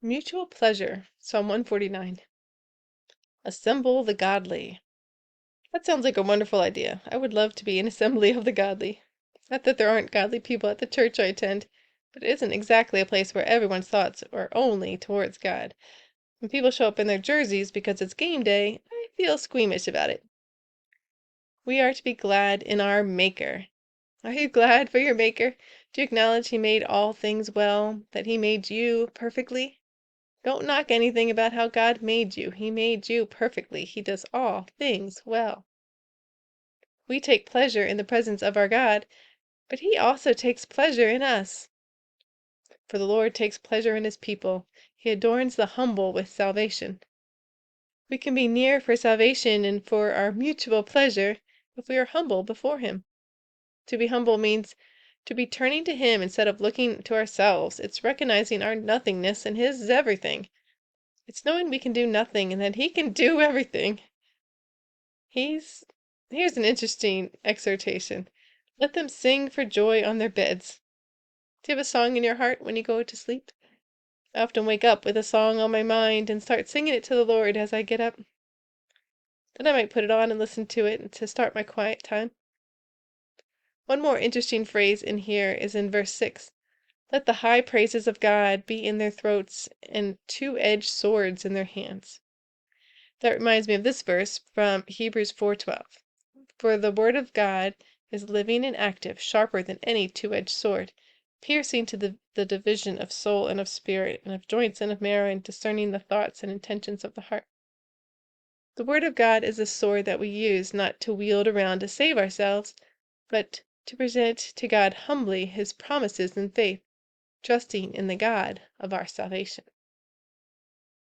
Mutual pleasure. Psalm 149. Assemble the godly. That sounds like a wonderful idea. I would love to be an assembly of the godly. Not that there aren't godly people at the church I attend, but it isn't exactly a place where everyone's thoughts are only towards God. When people show up in their jerseys because it's game day, I feel squeamish about it. We are to be glad in our Maker. Are you glad for your Maker? Do you acknowledge He made all things well, that He made you perfectly? Don't knock anything about how God made you. He made you perfectly. He does all things well. We take pleasure in the presence of our God, but He also takes pleasure in us. For the Lord takes pleasure in His people. He adorns the humble with salvation. We can be near for salvation and for our mutual pleasure if we are humble before Him. To be humble means to be turning to Him instead of looking to ourselves. It's recognizing our nothingness and His is everything. It's knowing we can do nothing and that He can do everything. Here's an interesting exhortation. Let them sing for joy on their beds. Do you have a song in your heart when you go to sleep? I often wake up with a song on my mind and start singing it to the Lord as I get up. Then I might put it on and listen to it to start my quiet time. One more interesting phrase in here is in verse 6. Let the high praises of God be in their throats and two-edged swords in their hands. That reminds me of this verse from Hebrews 4:12. For the word of God is living and active, sharper than any two-edged sword, piercing to the division of soul and of spirit, and of joints and of marrow, and discerning the thoughts and intentions of the heart. The word of God is a sword that we use not to wield around to save ourselves, but to present to God humbly His promises in faith, trusting in the God of our salvation.